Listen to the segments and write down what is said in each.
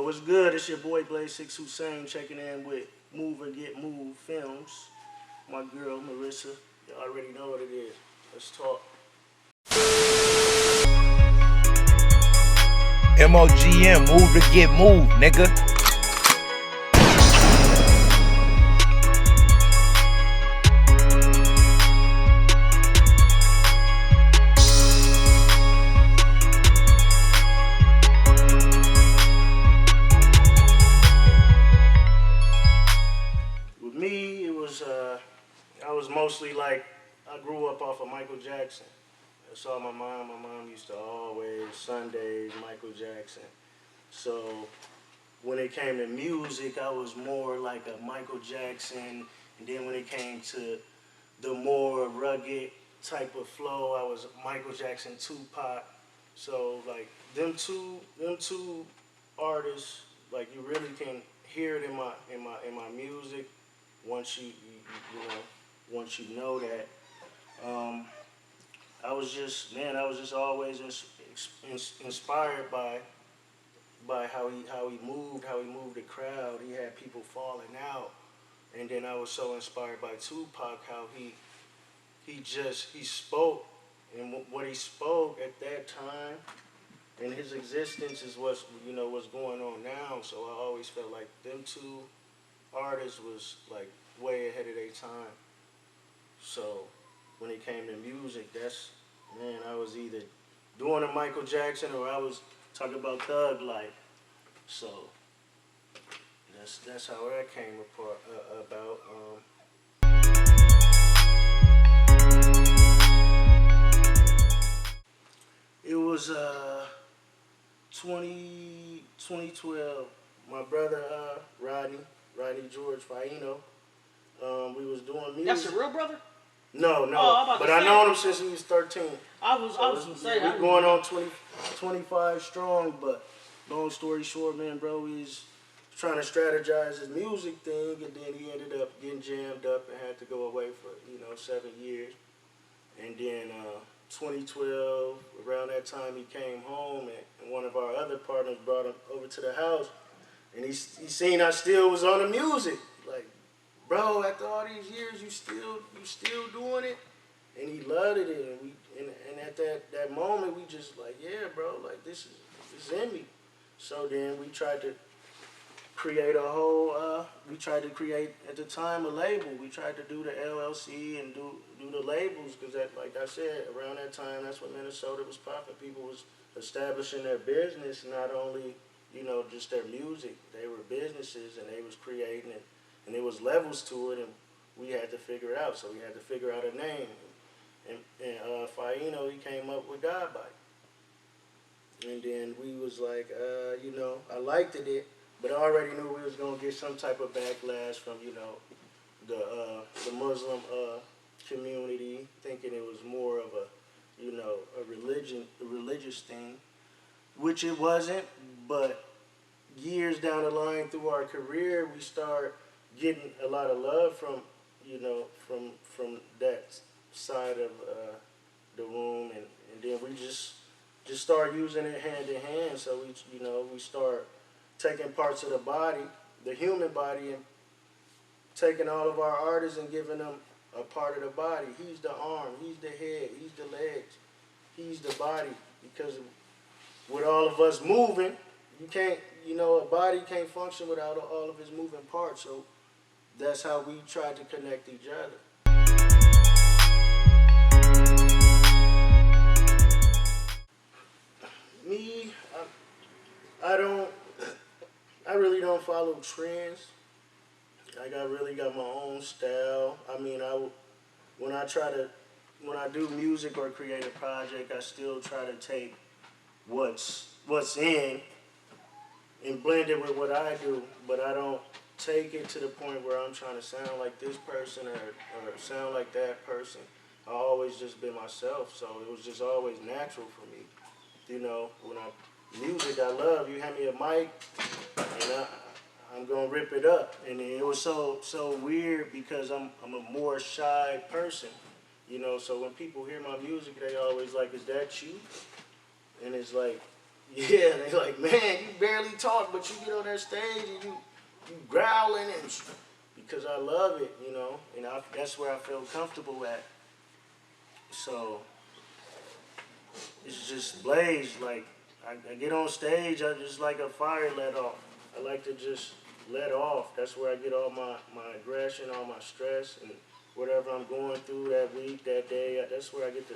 what's good? It's your boy BLAZESIXX Hussein checking in with MoveOrGetMovedFilms. My girl Marissa. You already know what it is. Let's talk. MOGM, move to get moved, nigga. With me, it was I was mostly like, I grew up off of Michael Jackson. I saw my mom. My mom used to always, Sundays, Michael Jackson. So when it came to music, I was more like a Michael Jackson. And then when it came to the more rugged type of flow, I was Michael Jackson, Tupac. So like them two artists, like you really can hear it in my music once you once you know that. I was just always inspired by how he moved the crowd. He had people falling out, and then I was so inspired by Tupac, how he spoke, and what he spoke at that time, and his existence is what's going on now. So I always felt like them two artists was like way ahead of their time. So when it came to music, I was either doing a Michael Jackson or I was talking about thug life. So that's how that came about. It was 2012. My brother Rodney George Faino. We was doing music. That's your real brother? No. But I known him since he was 13. I was gonna say we going on 25 strong, but long story short, man, bro, he's trying to strategize his music thing, and then he ended up getting jammed up and had to go away for 7 years. And then 2012, around that time, he came home, and one of our other partners brought him over to the house, and he seen I still was on the music, like, bro, after all these years, you still doing it, and he loved it, and at that moment, we just like, yeah, bro, like this is in me. So then we tried to create at the time a label. We tried to do the LLC and do the labels, because like I said, around that time, that's when Minnesota was popping. People was establishing their business, not only just their music. They were businesses, and they was creating it. And there was levels to it, and we had to figure it out. So we had to figure out a name. And Faino, he came up with Godbite. And then we was like, I liked it, but I already knew we was gonna get some type of backlash from, the Muslim community, thinking it was more of a religious thing, which it wasn't. But years down the line through our career, we start getting a lot of love from that side of the room, and then we just start using it hand in hand. So we start taking parts of the body, the human body, and taking all of our artists and giving them a part of the body. He's the arm, he's the head, he's the legs, he's the body. Because with all of us moving, you can't, a body can't function without all of its moving parts. So that's how we try to connect each other. Me, I really don't follow trends. Like, I really got my own style. I mean, when I do music or create a project, I still try to take what's in and blend it with what I do, but I don't take it to the point where I'm trying to sound like this person or sound like that person. I always just been myself, so it was just always natural for me. Music I love, you hand me a mic, and I'm gonna rip it up. And it was so weird, because I'm a more shy person, so when people hear my music, they always like, is that you? And it's like, Yeah, they like, man, you barely talk, but you get on that stage and you growling and because I love it, you know, and that's where I feel comfortable at. So it's just blaze. Like I get on stage, I just like a fire let off. I like to just let off. That's where I get all my aggression, all my stress, and whatever I'm going through that week, that day. That's where I get to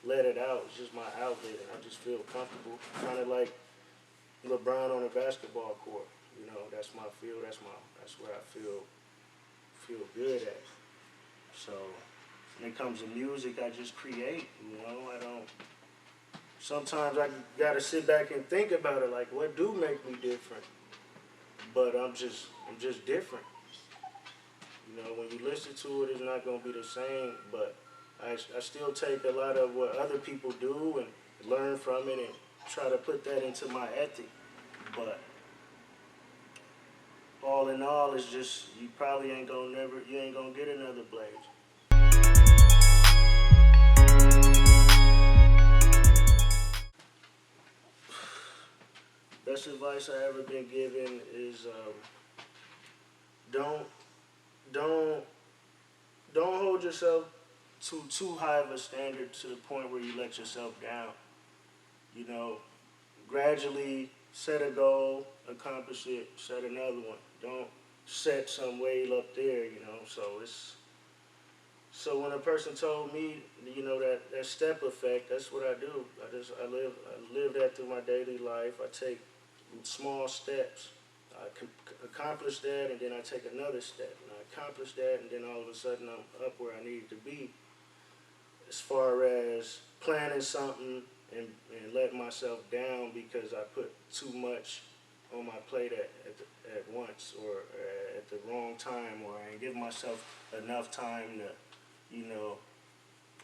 let it out. It's just my outlet, and I just feel comfortable. Kind of like LeBron on a basketball court. You know, that's my field. That's where I feel good at. So when it comes to music, I just create. You know, I don't. Sometimes I gotta sit back and think about it. Like, what do make me different? But I'm just different. You know, when you listen to it, it's not gonna be the same. But I still take a lot of what other people do and learn from it and try to put that into my ethic. But all in all, it's just you probably ain't gonna get another Blaze. Best advice I ever been given is don't don't don't hold yourself to too high of a standard to the point where you let yourself down. You know, gradually set a goal, accomplish it, set another one. Don't set some way up there, you know. So when a person told me, you know, that step effect, that's what I do. I live that through my daily life. I take small steps. I accomplish that, and then I take another step, and I accomplish that, and then all of a sudden I'm up where I need to be. As far as planning something and letting myself down because I put too much on my plate at once or at the wrong time, or I ain't give myself enough time to, you know,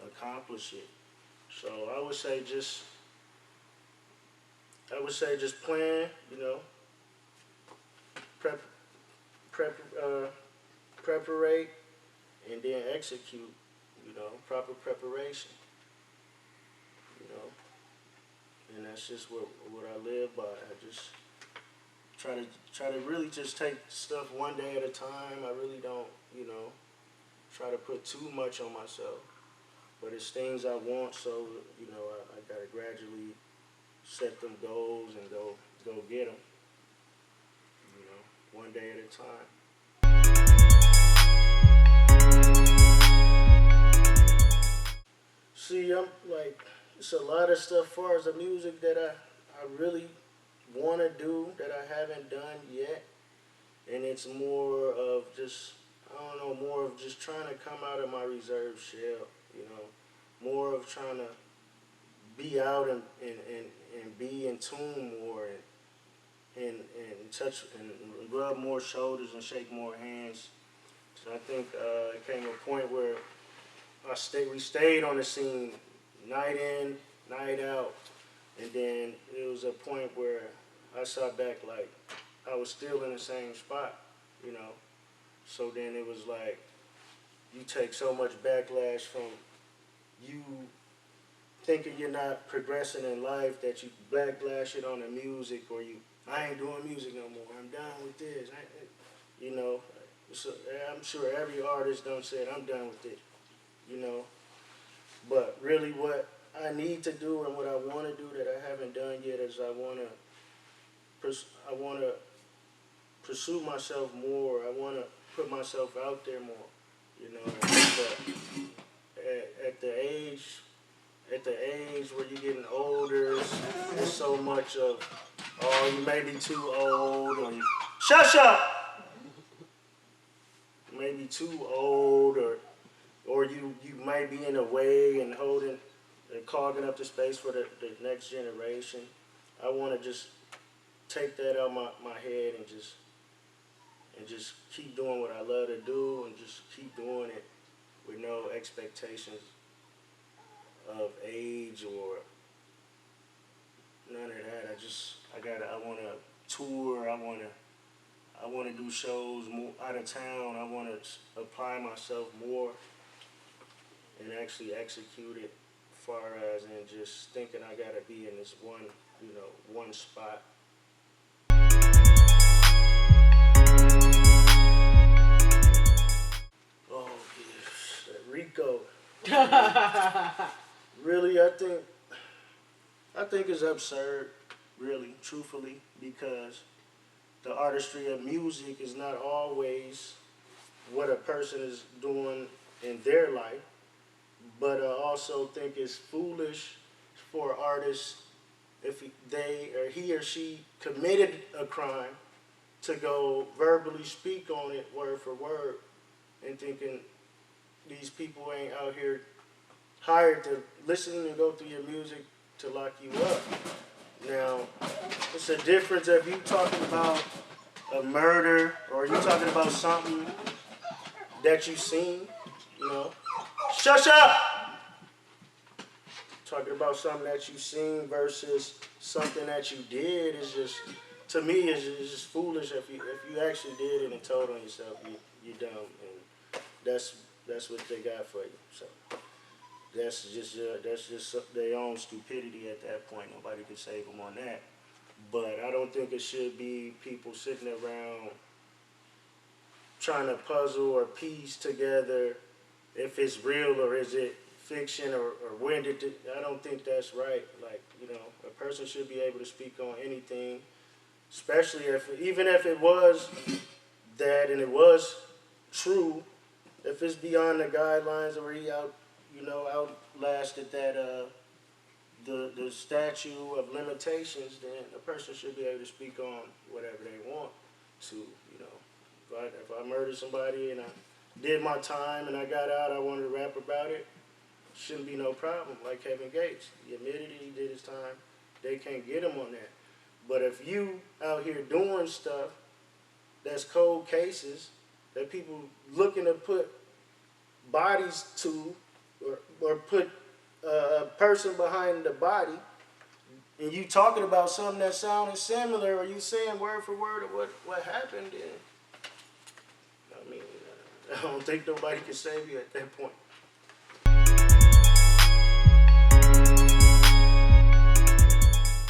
accomplish it. So I would say just plan, you know, preparate, and then execute, you know, proper preparation, you know, and that's just what I live by. I just try to really just take stuff one day at a time. I really don't, you know, try to put too much on myself, but it's things I want, so, you know, I gotta gradually set them goals and go get them, you know, one day at a time. See, I'm like, it's a lot of stuff as far as the music that I really want to do that I haven't done yet. And it's more of just, I don't know, more of just trying to come out of my reserved shell, you know, more of trying to be out and be in tune more and touch and rub more shoulders and shake more hands. So I think it came a point where we stayed on the scene night in, night out, and then it was a point where I saw back like I was still in the same spot, you know. So then it was like you take so much backlash from you thinking you're not progressing in life that you backlash it on the music, or I ain't doing music no more. I'm done with this. You know, so I'm sure every artist done said I'm done with it. You know, but really what I need to do and what I want to do that I haven't done yet is I want to pursue myself more. I want to put myself out there more. You know, but at the age where you're getting older, there's so much of, oh, you may be too old, or you, shut up, maybe too old, or you might be in the way and holding and clogging up the space for the next generation. I want to just take that out my head and just keep doing what I love to do and just keep doing it with no expectations of age or none of that. I want to tour. I want to do shows more out of town. I want to apply myself more and actually execute it, far as in just thinking I gotta be in this one spot. Oh, yes, that Rico. Really, I think it's absurd, really, truthfully, because the artistry of music is not always what a person is doing in their life, but I also think it's foolish for artists if he or she committed a crime to go verbally speak on it word for word and thinking these people ain't out here hired to listen and go through your music to lock you up. Now, it's a difference if you talking about a murder or you talking about something that you seen, Shush up! Talking about something that you seen versus something that you did is just, to me, it's just foolish. If you actually did it and told on yourself, you're dumb, and that's what they got for you. So that's just their own stupidity at that point. Nobody can save them on that. But I don't think it should be people sitting around trying to puzzle or piece together if it's real or is it fiction or when did it, I don't think that's right. Like, a person should be able to speak on anything, especially even if it was that and it was true, if it's beyond the guidelines or he outlasted that the statute of limitations, then a person should be able to speak on whatever they want to, If I murdered somebody and I did my time and I got out, I wanted to rap about it, shouldn't be no problem. Like Kevin Gates, he admitted he did his time. They can't get him on that. But if you out here doing stuff that's cold cases that people looking to put bodies to or put a person behind the body, and you talking about something that sounded similar or you saying word for word of what happened, then I don't think nobody can save you at that point.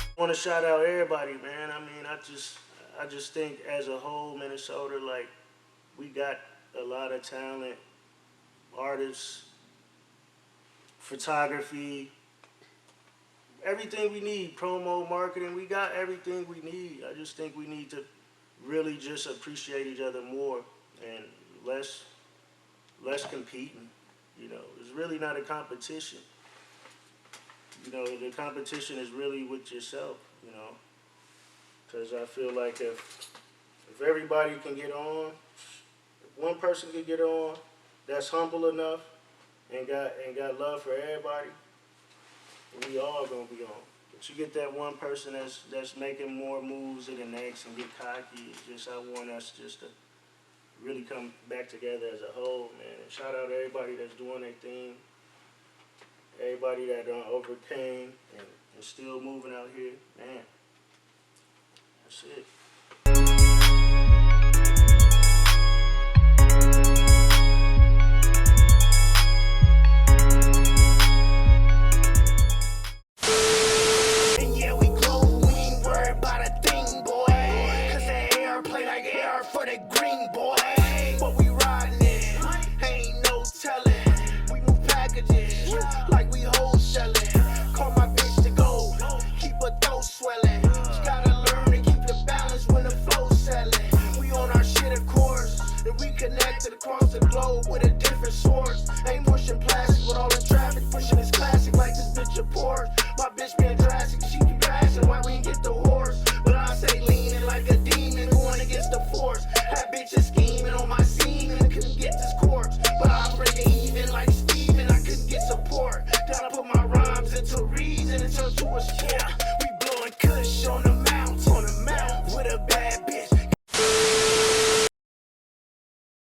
I want to shout out everybody, man. I just think as a whole, Minnesota, like, we got a lot of talent, artists, photography, everything we need, promo, marketing, we got everything we need. I just think we need to really just appreciate each other more and less competing. It's really not a competition. The competition is really with yourself, because I feel like if everybody can get on, if one person can get on that's humble enough and got love for everybody, we all gonna be on. But you get that one person that's making more moves than the next and get cocky. I want us just to really come back together as a whole, man. And shout out to everybody that's doing their thing. Everybody that overcame and still moving out here, man. That's it. And yeah, we glow, we ain't worried about a thing, boy. Cause the air play like air for the green, boy. But we riding it, ain't no telling. We move packages like we wholesaling. Call my bitch to go, keep her throat swelling. She gotta learn to keep the balance when the flow's selling. We on our shit, of course, and we connected across the globe with a different source. Ain't pushing plastic with all the traffic, pushing this classic like this bitch a Porsche. My bitch being drastic, she keep crashing, why we ain't get the horse? But I say leaning like a demon, going against the force. That bitch is scheming on my scene and I couldn't get this corpse. But I break it even like Steven, I couldn't get support. Gotta put my rhymes into reason and turn to a shit.